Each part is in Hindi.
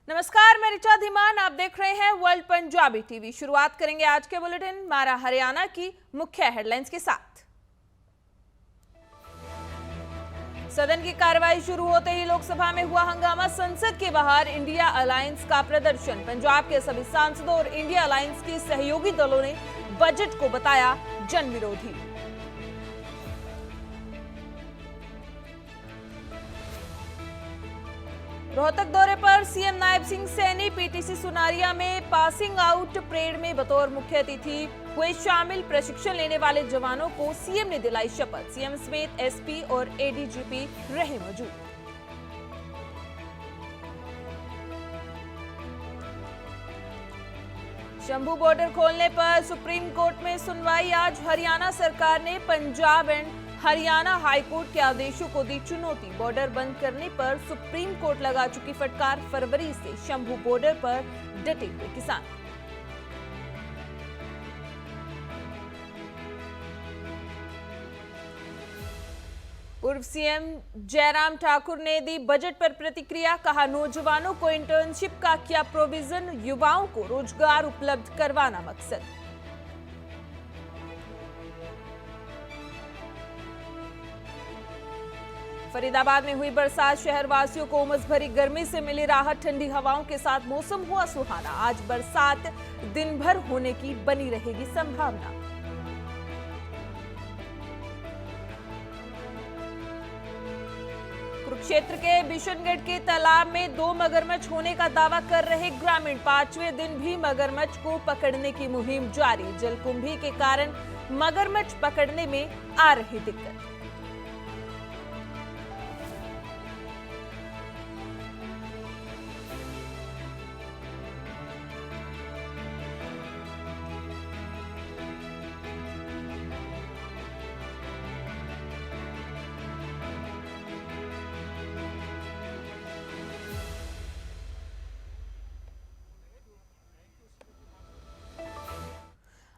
नमस्कार, मैं ऋचा धीमान, आप देख रहे हैं वर्ल्ड पंजाबी टीवी। शुरुआत करेंगे आज के बुलेटिन मारा हरियाणा की मुख्य हेडलाइंस के साथ। सदन की कार्रवाई शुरू होते ही लोकसभा में हुआ हंगामा। संसद के बाहर इंडिया अलायंस का प्रदर्शन। पंजाब के सभी सांसदों और इंडिया अलायंस के सहयोगी दलों ने बजट को बताया जन विरोधी। रोहतक दौरे पर सीएम नायब सिंह सैनी पीटीसी सुनारिया में पासिंग आउट परेड में बतौर मुख्य अतिथि हुए शामिल। प्रशिक्षण लेने वाले जवानों को सीएम ने दिलाई शपथ। सीएम समेत एसपी और एडीजीपी रहे मौजूद। शंभू बॉर्डर खोलने पर सुप्रीम कोर्ट में सुनवाई। आज हरियाणा सरकार ने पंजाब एंड हरियाणा हाईकोर्ट के आदेशों को दी चुनौती। बॉर्डर बंद करने पर सुप्रीम कोर्ट लगा चुकी फटकार। फरवरी से शंभू बॉर्डर पर डटे हुए किसान। पूर्व सीएम जयराम ठाकुर ने दी बजट पर प्रतिक्रिया। कहा, नौजवानों को इंटर्नशिप का किया प्रोविजन, युवाओं को रोजगार उपलब्ध करवाना मकसद। फरीदाबाद में हुई बरसात, शहरवासियों को उमस भरी गर्मी से मिली राहत। ठंडी हवाओं के साथ मौसम हुआ सुहाना। आज बरसात दिन भर होने की बनी रहेगी संभावना। कुरुक्षेत्र के बिशनगढ़ के तालाब में 2 मगरमच्छ होने का दावा कर रहे ग्रामीण। 5वें दिन भी मगरमच्छ को पकड़ने की मुहिम जारी। जलकुंभी के कारण मगरमच्छ पकड़ने में आ रही दिक्कत।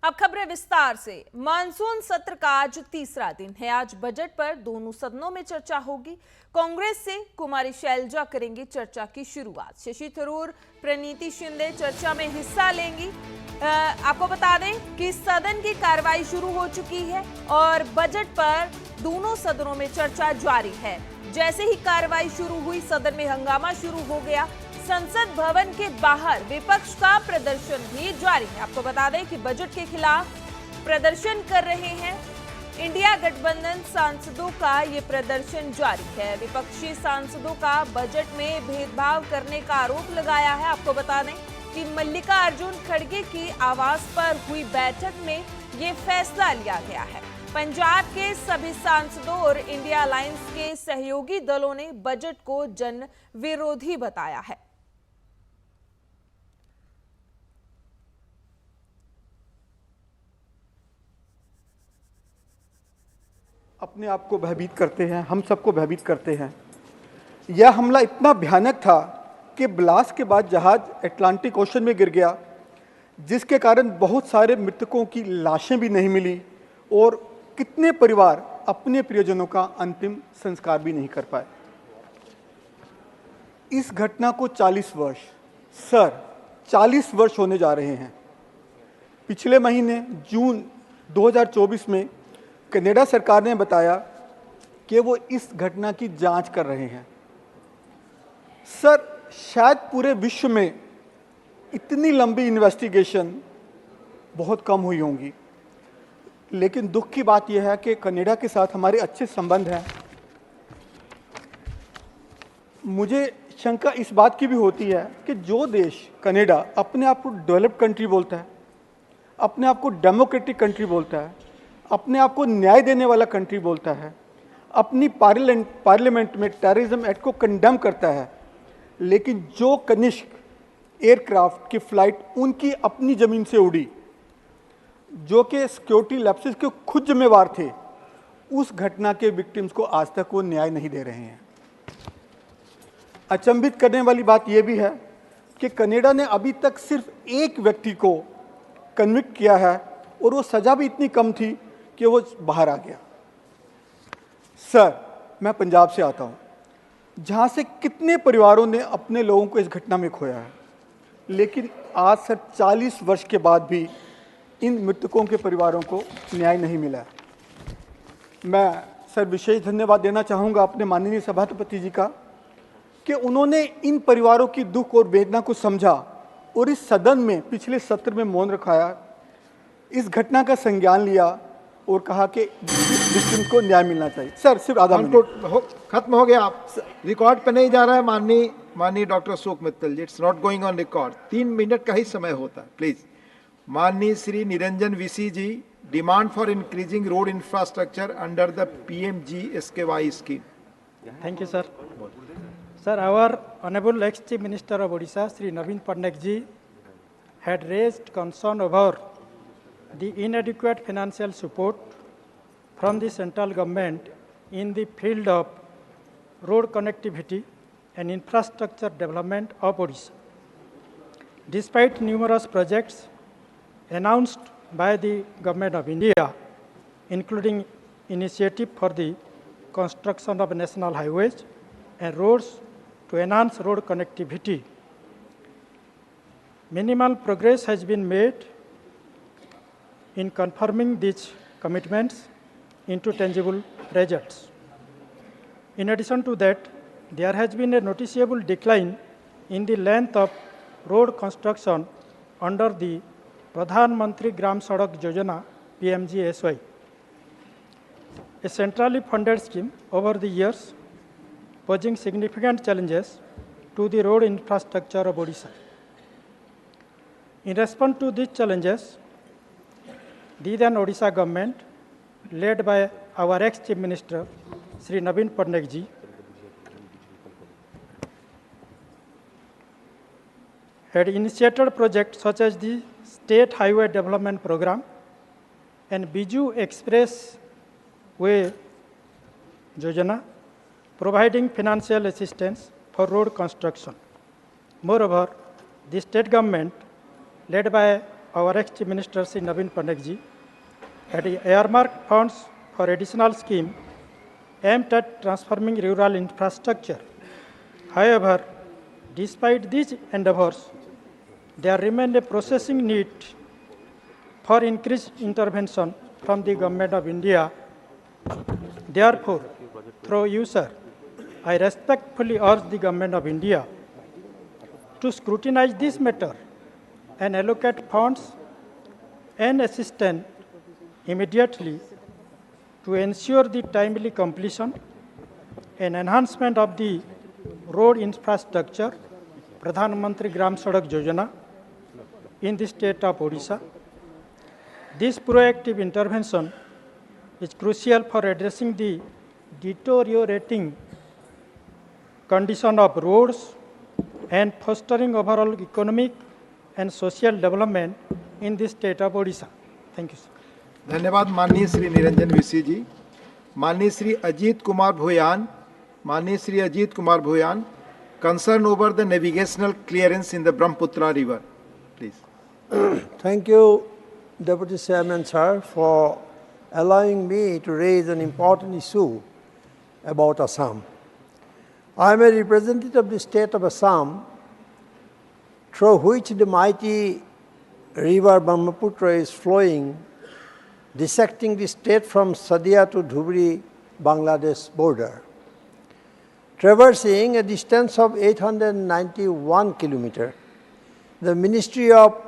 अब खबरें विस्तार से। मानसून सत्र का आज तीसरा दिन है। आज बजट पर दोनों सदनों में चर्चा होगी। कांग्रेस से कुमारी शैलजा करेंगी चर्चा की शुरुआत। शशि थरूर, प्रणीति शिंदे चर्चा में हिस्सा लेंगी। आपको बता दें कि सदन की कार्रवाई शुरू हो चुकी है और बजट पर दोनों सदनों में चर्चा जारी है। जैसे ही कार्रवाई शुरू हुई, सदन में हंगामा शुरू हो गया। संसद भवन के बाहर विपक्ष का प्रदर्शन भी जारी है। आपको बता दें कि बजट के खिलाफ प्रदर्शन कर रहे हैं इंडिया गठबंधन सांसदों का ये प्रदर्शन जारी है। विपक्षी सांसदों का बजट में भेदभाव करने का आरोप लगाया है। आपको बता दें कि मल्लिकार्जुन खड़गे की आवास पर हुई बैठक में ये फैसला लिया गया है। पंजाब के सभी सांसदों और इंडिया अलायंस के सहयोगी दलों ने बजट को जन विरोधी बताया है। अपने आप को भयभीत करते हैं, हम सबको भयभीत करते हैं। यह हमला इतना भयानक था कि ब्लास्ट के बाद जहाज अटलांटिक ओशन में गिर गया, जिसके कारण बहुत सारे मृतकों की लाशें भी नहीं मिली और कितने परिवार अपने प्रियजनों का अंतिम संस्कार भी नहीं कर पाए। इस घटना को 40 वर्ष होने जा रहे हैं। पिछले महीने जून 2024 में कनाडा सरकार ने बताया कि वो इस घटना की जांच कर रहे हैं। सर, शायद पूरे विश्व में इतनी लंबी इन्वेस्टिगेशन बहुत कम हुई होंगी, लेकिन दुख की बात यह है कि कनाडा के साथ हमारे अच्छे संबंध हैं। मुझे शंका इस बात की भी होती है कि जो देश, कनाडा, अपने आप को डेवलप्ड कंट्री बोलता है, अपने आप को डेमोक्रेटिक कंट्री बोलता है, अपने आप को न्याय देने वाला कंट्री बोलता है, अपनी पार्लियामेंट में टेररिज्म एक्ट को कंडेम करता है, लेकिन जो कनिष्क एयरक्राफ्ट की फ्लाइट उनकी अपनी ज़मीन से उड़ी, जो कि सिक्योरिटी लैप्सेस के खुद जिम्मेवार थे, उस घटना के विक्टिम्स को आज तक वो न्याय नहीं दे रहे हैं। अचंभित करने वाली बात यह भी है कि कनाडा ने अभी तक सिर्फ एक व्यक्ति को कन्विक्ट किया है और वो सज़ा भी इतनी कम थी कि वो बाहर आ गया। सर, मैं पंजाब से आता हूँ, जहाँ से कितने परिवारों ने अपने लोगों को इस घटना में खोया है, लेकिन आज सर 40 वर्ष के बाद भी इन मृतकों के परिवारों को न्याय नहीं मिला है। मैं सर विशेष धन्यवाद देना चाहूँगा अपने माननीय सभापति जी का कि उन्होंने इन परिवारों की दुख और वेदना को समझा और इस सदन में पिछले सत्र में मौन रखाया, इस घटना का संज्ञान लिया और कहा कि विक्टिम को न्याय मिलना चाहिए। सर सिर्फ आधा मिनट खत्म हो गया। आप रिकॉर्ड पे नहीं जा रहा है माननीय doctor Ashok Mittal ji, it's not going on record. 3 minute का ही समय होता है, प्लीज। माननीय Shri Niranjan Visi ji, demand for increasing road infrastructure under the PMGSKY scheme. Thank you, sir. Sir, our Honorable ex-Chief Minister of Odisha, Sri Naveen Patnaik ji, had raised concern over the inadequate financial support from the central government in the field of road connectivity and infrastructure development of Odisha. Despite numerous projects announced by the Government of India, including initiative for the construction of national highways and roads to enhance road connectivity, minimal progress has been made in confirming these commitments into tangible results. In addition to that, there has been a noticeable decline in the length of road construction under the Pradhan Mantri Gram Sadak Yojana PMGSY, a centrally funded scheme over the years, posing significant challenges to the road infrastructure of Odisha. In response to these challenges, the then Odisha government, led by our ex-Chief Minister, Sri Naveen Patnaik ji, had initiated projects such as the State Highway Development Program and Biju Express Way Yojana, providing financial assistance for road construction. Moreover, the state government, led by our ex-Chief Minister Sri Naveen Patnaik ji, had earmarked funds for additional scheme aimed at transforming rural infrastructure. However, despite these endeavors, there remained a processing need for increased intervention from the Government of India. Therefore, through you, sir, I respectfully urge the Government of India to scrutinize this matter and allocate funds and assistance immediately to ensure the timely completion and enhancement of the road infrastructure, Pradhan Mantri Gram Sadak Yojana, in the state of Odisha. This proactive intervention is crucial for addressing the deteriorating condition of roads and fostering overall economic and social development in the state of Odisha. Thank you, sir. धन्यवाद माननीय श्री निरंजन विसी जी। माननीय Shri Ajit Kumar Bhuyan, concern over the navigational clearance in the Brahmaputra River, please. Thank you, Deputy Chairman, sir, for allowing me to raise an important issue about Assam. I am a representative of the state of Assam, through which the mighty river Brahmaputra is flowing, dissecting the state from Sadia to Dhubri, Bangladesh border. Traversing a distance of 891 kilometers, the Ministry of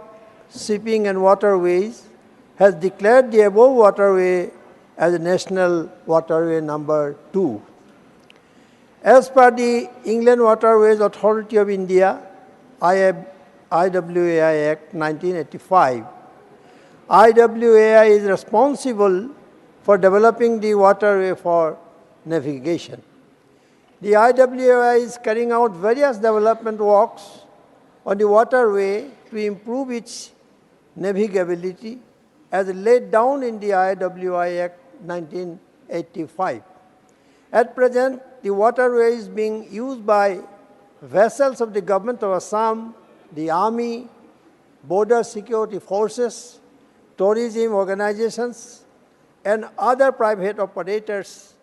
Shipping and Waterways has declared the above waterway as a national waterway number 2. As per the Inland Waterways Authority of India, IWAI Act 1985, IWAI is responsible for developing the waterway for navigation. The IWAI is carrying out various development works on the waterway to improve its navigability as laid down in the IWAI Act 1985. At present, the waterway is being used by vessels of the Government of Assam, the Army, Border Security Forces, tourism organizations, and other private operators.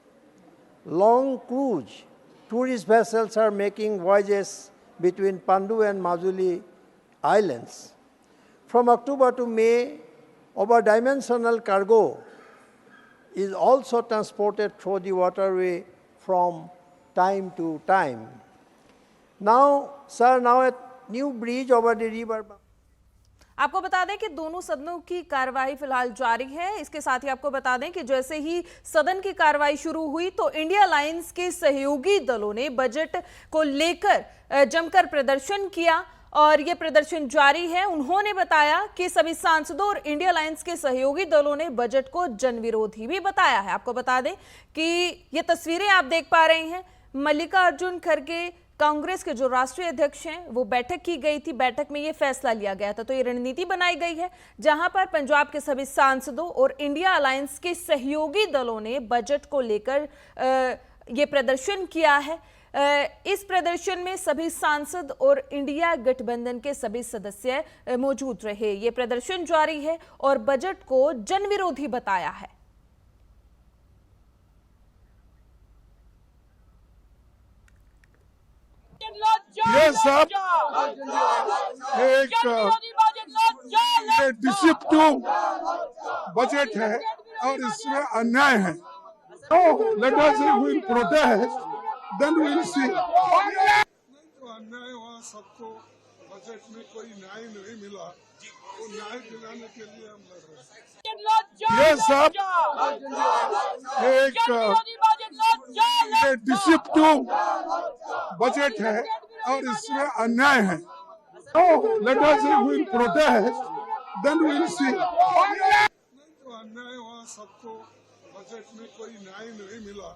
Long cruise tourist vessels are making voyages between Pandu and Majuli islands. From October to May, over-dimensional cargo is also transported through the waterway from time to time. Now, sir, now a new bridge over the river. आपको बता दें कि दोनों सदनों की कार्रवाई फिलहाल जारी है। इसके साथ ही आपको बता दें कि जैसे ही सदन की कार्रवाई शुरू हुई तो इंडिया अलायंस के सहयोगी दलों ने बजट को लेकर जमकर प्रदर्शन किया और ये प्रदर्शन जारी है। उन्होंने बताया कि सभी सांसदों और इंडिया अलायंस के सहयोगी दलों ने बजट को जनविरोधी भी बताया है। आपको बता दें कि ये तस्वीरें आप देख पा रहे हैं, मल्लिकार्जुन खड़गे कांग्रेस के जो राष्ट्रीय अध्यक्ष हैं वो बैठक की गई थी, बैठक में ये फैसला लिया गया था। तो ये रणनीति बनाई गई है जहां पर पंजाब के सभी सांसदों और इंडिया अलायंस के सहयोगी दलों ने बजट को लेकर ये प्रदर्शन किया है। इस प्रदर्शन में सभी सांसद और इंडिया गठबंधन के सभी सदस्य मौजूद रहे। ये प्रदर्शन जारी है और बजट को जनविरोधी बताया है। ये सब एक डिसिप्टिव बजट है और इसमें अन्याय है। तो let us will protest, then we will see. अन्याय हुआ, सबको बजट में कोई न्याय नहीं मिला, तो न्याय दिलाने के लिए हम लड़ रहे हैं। ये सब एक डिसिप्टिव बजट है और इसमें अन्याय है। तो let us will protest, then we will see. अन्याय हुआ, सबको बजट में कोई न्याय नहीं मिला।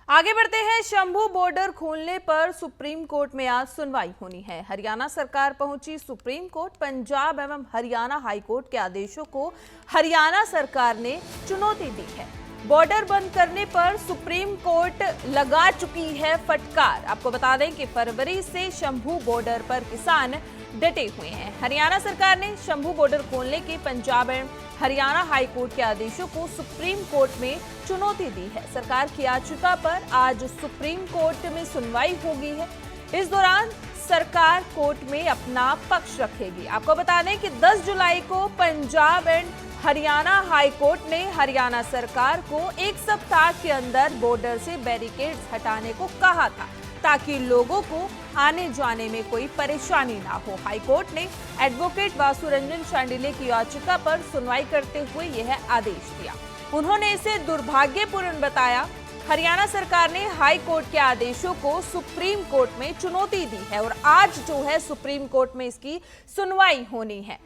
आगे बढ़ते हैं। शंभू बॉर्डर खोलने पर सुप्रीम कोर्ट में आज सुनवाई होनी है। हरियाणा सरकार पहुंची सुप्रीम कोर्ट। पंजाब एवं हरियाणा हाईकोर्ट के आदेशों को हरियाणा सरकार ने चुनौती दी है। बॉर्डर बंद करने पर सुप्रीम कोर्ट लगा चुकी है फटकार। आपको बता दें कि फरवरी से शंभू बॉर्डर पर किसान डटे हुए हैं। हरियाणा सरकार ने शंभू बॉर्डर खोलने के पंजाब एवं हरियाणा हाईकोर्ट के आदेशों को सुप्रीम कोर्ट में चुनौती दी है। सरकार की याचिका पर आज सुप्रीम कोर्ट में सुनवाई होगी है। इस दौरान सरकार कोर्ट में अपना पक्ष रखेगी। आपको बता दें कि 10 जुलाई को पंजाब एंड हरियाणा हाईकोर्ट ने हरियाणा सरकार को 1 सप्ताह के अंदर बॉर्डर से बैरिकेड्स हटाने को कहा था ताकि लोगों को आने जाने में कोई परेशानी ना हो। हाईकोर्ट ने एडवोकेट वासु रंजन शांडिल्य की याचिका पर सुनवाई करते हुए यह आदेश दिया। उन्होंने इसे दुर्भाग्यपूर्ण बताया। हरियाणा सरकार ने हाई कोर्ट के आदेशों को सुप्रीम कोर्ट में चुनौती दी है और आज जो है सुप्रीम कोर्ट में इसकी सुनवाई होनी है।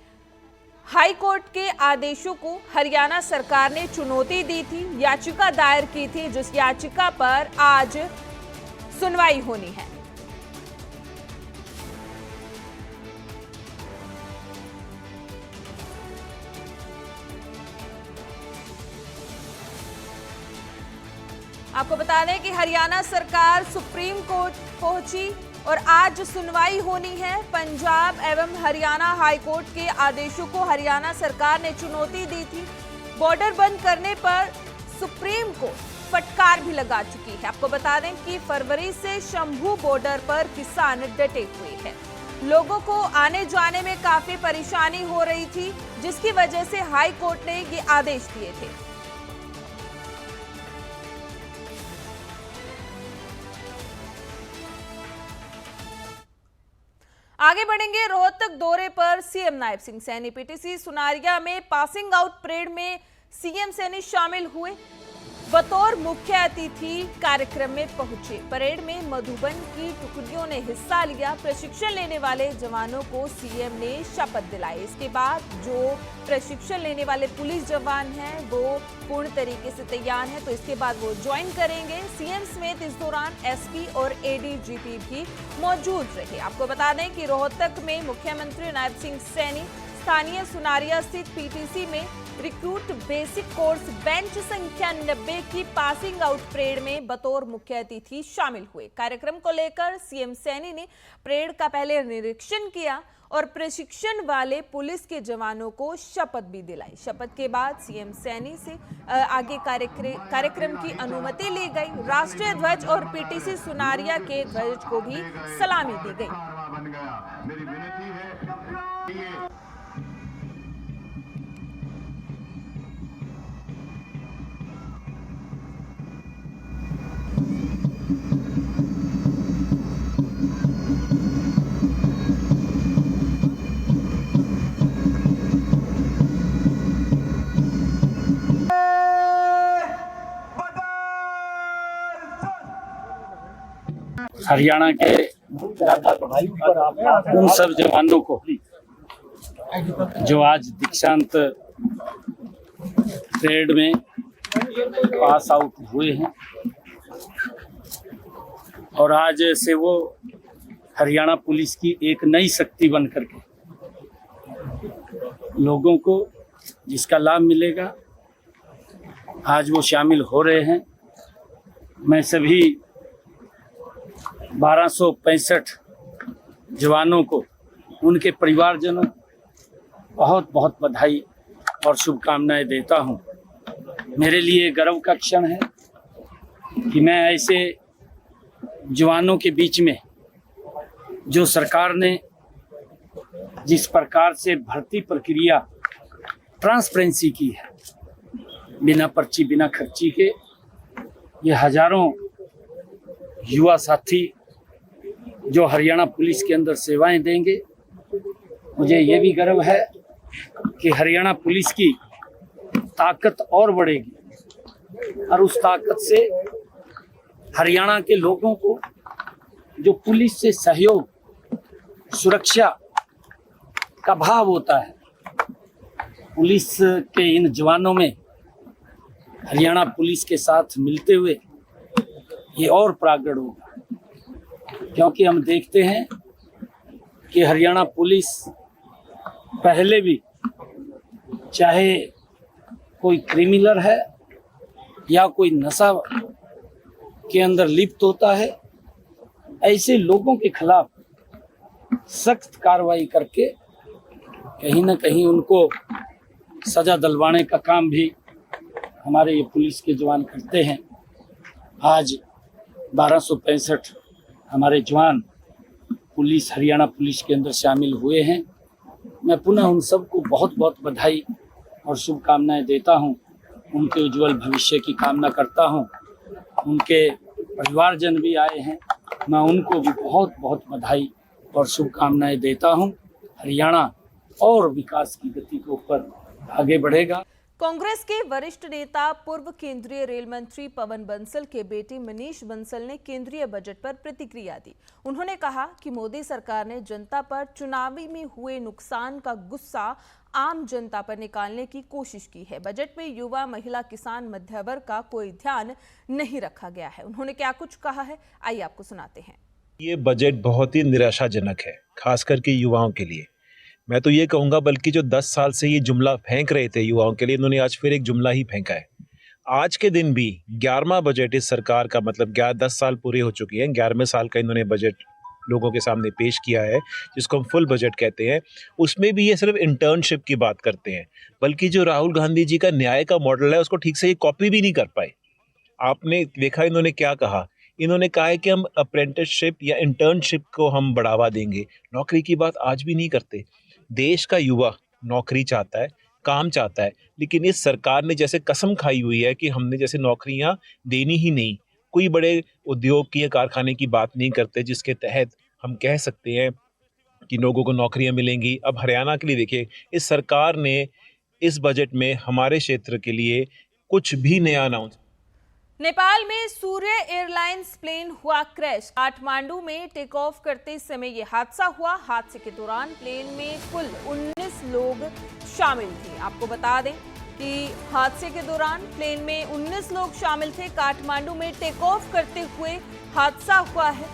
हाई कोर्ट के आदेशों को हरियाणा सरकार ने चुनौती दी थी, याचिका दायर की थी, जिस याचिका पर आज सुनवाई होनी है। आपको बता दें कि हरियाणा सरकार सुप्रीम कोर्ट पहुंची और आज सुनवाई होनी है। पंजाब एवं हरियाणा हाई कोर्ट के आदेशों को हरियाणा सरकार ने चुनौती दी थी। बॉर्डर बंद करने पर सुप्रीम कोर्ट फटकार भी लगा चुकी है। आपको बता दें कि फरवरी से शंभू बॉर्डर पर किसान डटे हुए हैं। लोगों को आने जाने में काफी परेशानी हो रही थी, जिसकी वजह से हाई कोर्ट ने ये आदेश दिए थे। आगे बढ़ेंगे। रोहतक दौरे पर सीएम नायब सिंह सैनी। पीटीसी सुनारिया में पासिंग आउट परेड में सीएम सैनी शामिल हुए। बतौर मुख्य अतिथि कार्यक्रम में पहुंचे। परेड में मधुबन की टुकड़ियों ने हिस्सा लिया। प्रशिक्षण लेने वाले जवानों को सीएम ने शपथ दिलाई। इसके बाद जो प्रशिक्षण लेने वाले पुलिस जवान हैं वो पूर्ण तरीके से तैयार हैं, तो इसके बाद वो ज्वाइन करेंगे। सीएम समेत इस दौरान एसपी और एडीजीपी भी मौजूद रहे। आपको बता दें कि रोहतक में मुख्यमंत्री नायब सिंह सैनी स्थानीय सुनारिया स्थित पीटीसी में रिक्रूट बेसिक कोर्स बेंच संख्या 90 की पासिंग आउट परेड में बतौर मुख्य अतिथि शामिल हुए। कार्यक्रम को लेकर सीएम सैनी ने परेड का पहले निरीक्षण किया और प्रशिक्षण वाले पुलिस के जवानों को शपथ भी दिलाई। शपथ के बाद सीएम सैनी से आगे कार्यक्रम की अनुमति ली गई। राष्ट्रीय ध्वज और पीटीसी सुनारिया के ध्वज को भी सलामी दी गई। हरियाणा के उन सब जवानों को जो आज दीक्षांत परेड में पास आउट हुए हैं और आज से वो हरियाणा पुलिस की एक नई शक्ति बन करके लोगों को जिसका लाभ मिलेगा, आज वो शामिल हो रहे हैं। मैं सभी 1265 जवानों को, उनके परिवारजनों बहुत बहुत बधाई और शुभकामनाएं देता हूं। मेरे लिए गर्व का क्षण है कि मैं ऐसे जवानों के बीच में, जो सरकार ने जिस प्रकार से भर्ती प्रक्रिया ट्रांसपेरेंसी की है, बिना पर्ची बिना खर्ची के ये हजारों युवा साथी जो हरियाणा पुलिस के अंदर सेवाएं देंगे, मुझे ये भी गर्व है कि हरियाणा पुलिस की ताकत और बढ़ेगी और उस ताकत से हरियाणा के लोगों को जो पुलिस से सहयोग, सुरक्षा का भाव होता है, पुलिस के इन जवानों में हरियाणा पुलिस के साथ मिलते हुए ये और प्रकट होगा। क्योंकि हम देखते हैं कि हरियाणा पुलिस पहले भी, चाहे कोई क्रिमिनल है या कोई नशा के अंदर लिप्त होता है, ऐसे लोगों के खिलाफ सख्त कार्रवाई करके कहीं ना कहीं उनको सजा दिलवाने का काम भी हमारे ये पुलिस के जवान करते हैं। आज 1265 हमारे जवान पुलिस, हरियाणा पुलिस के अंदर शामिल हुए हैं। मैं पुनः उन सबको बहुत बहुत बधाई और शुभकामनाएं देता हूं। उनके उज्जवल भविष्य की कामना करता हूं। उनके परिवारजन भी आए हैं, मैं उनको भी बहुत बहुत बधाई और शुभकामनाएं देता हूं। हरियाणा और विकास की गति के ऊपर आगे बढ़ेगा। कांग्रेस के वरिष्ठ नेता पूर्व केंद्रीय रेल मंत्री पवन बंसल के बेटे मनीष बंसल ने केंद्रीय बजट पर प्रतिक्रिया दी। उन्होंने कहा कि मोदी सरकार ने जनता पर चुनावी में हुए नुकसान का गुस्सा आम जनता पर निकालने की कोशिश की है। बजट में युवा, महिला, किसान, मध्य वर्ग का कोई ध्यान नहीं रखा गया है। उन्होंने क्या कुछ कहा है, आइए आपको सुनाते हैं। ये बजट बहुत ही निराशाजनक है, खास करके युवाओं के लिए। मैं तो ये कहूँगा, बल्कि जो 10 साल से ये जुमला फेंक रहे थे युवाओं के लिए, इन्होंने आज फिर एक जुमला ही फेंका है। आज के दिन भी 11वां बजट इस सरकार का, मतलब 10 साल पूरे हो चुकी हैं, 11वें साल का इन्होंने बजट लोगों के सामने पेश किया है, जिसको हम फुल बजट कहते हैं। उसमें भी ये सिर्फ इंटर्नशिप की बात करते हैं, बल्कि जो राहुल गांधी जी का न्याय का मॉडल है उसको ठीक से ये कॉपी भी नहीं कर पाए। आपने देखा इन्होंने क्या कहा, इन्होंने कहा है कि हम अप्रेंटिसशिप या इंटर्नशिप को हम बढ़ावा देंगे, नौकरी की बात आज भी नहीं करते। देश का युवा नौकरी चाहता है, काम चाहता है, लेकिन इस सरकार ने जैसे कसम खाई हुई है कि हमने जैसे नौकरियां देनी ही नहीं, कोई बड़े उद्योग की या कारखाने की बात नहीं करते जिसके तहत हम कह सकते हैं कि लोगों को नौकरियां मिलेंगी। अब हरियाणा के लिए देखिए, इस सरकार ने इस बजट में हमारे क्षेत्र के लिए कुछ भी नया अनाउंस। नेपाल में सूर्य एयरलाइंस प्लेन हुआ क्रैश। काठमांडू में टेक ऑफ करते समय यह हादसा हुआ। हादसे के दौरान प्लेन में कुल 19 लोग शामिल थे। आपको बता दें कि हादसे के दौरान प्लेन में 19 लोग शामिल थे। काठमांडू में टेक ऑफ करते हुए हादसा हुआ है।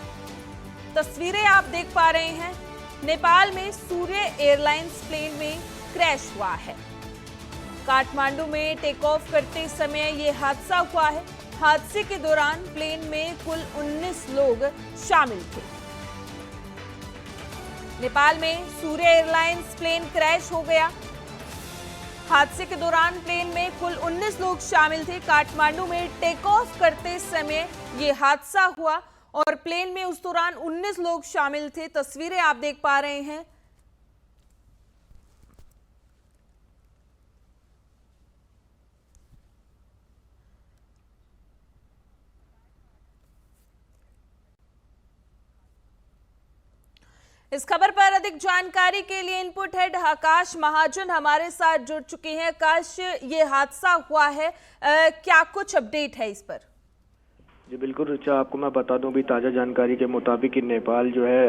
तस्वीरें आप देख पा रहे हैं। नेपाल में सूर्य एयरलाइंस प्लेन में क्रैश हुआ है। काठमांडू में टेक ऑफ करते समय ये हादसा हुआ है। हादसे के दौरान प्लेन में कुल 19 लोग शामिल थे। नेपाल में सूर्य एयरलाइंस प्लेन क्रैश हो गया। हादसे के दौरान प्लेन में कुल 19 लोग शामिल थे। काठमांडू में टेक ऑफ करते समय ये हादसा हुआ और प्लेन में उस दौरान 19 लोग शामिल थे। तस्वीरें आप देख पा रहे हैं। इस खबर पर अधिक जानकारी के लिए इनपुट हेड आकाश महाजन हमारे साथ जुड़ चुके हैं। आकाश, ये हादसा हुआ है, क्या कुछ अपडेट है इस पर? जी बिल्कुल रिचा, आपको मैं बता दूं, भी ताज़ा जानकारी के मुताबिक कि नेपाल जो है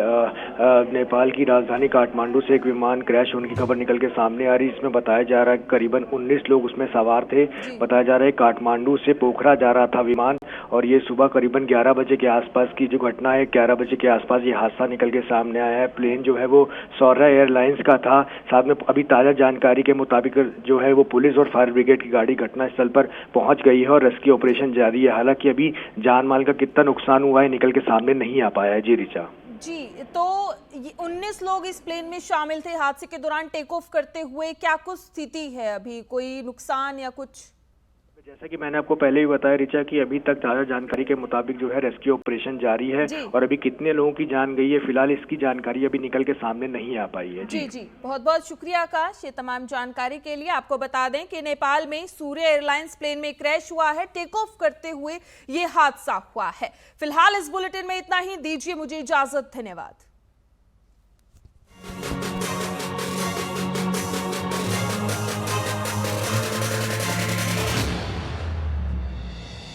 नेपाल की राजधानी काठमांडू से एक विमान क्रैश होने की खबर निकल के सामने आ रही है। इसमें बताया जा रहा है करीबन 19 लोग उसमें सवार थे। बताया जा रहा है काठमांडू से पोखरा जा रहा था विमान और ये सुबह करीबन 11 बजे के आसपास की जो घटना है, 11 बजे के आसपास ये हादसा निकल के सामने आया है। प्लेन जो है वो सौर्य एयरलाइंस का था। साथ में अभी ताज़ा जानकारी के मुताबिक जो है वो पुलिस और फायर ब्रिगेड की गाड़ी घटनास्थल पर पहुंच गई है और रेस्क्यू ऑपरेशन जारी है। हालांकि अभी जान माल का कितना नुकसान हुआ है निकल के सामने नहीं आ पाया है। जी रिचा जी, तो 19 लोग इस प्लेन में शामिल थे हादसे के दौरान टेक ऑफ करते हुए। क्या कुछ स्थिति है अभी, कोई नुकसान या कुछ? जैसा कि मैंने आपको पहले ही बताया रिचा कि अभी तक ताज़ा जानकारी के मुताबिक जो है रेस्क्यू ऑपरेशन जारी है और अभी कितने लोगों की जान गई है फिलहाल इसकी जानकारी अभी निकल के सामने नहीं आ पाई है। जी जी, बहुत बहुत शुक्रिया आकाश ये तमाम जानकारी के लिए। आपको बता दें कि नेपाल में सूर्य एयरलाइंस प्लेन में क्रैश हुआ है। टेक ऑफ करते हुए ये हादसा हुआ है। फिलहाल इस बुलेटिन में इतना ही। दीजिए मुझे इजाजत। धन्यवाद।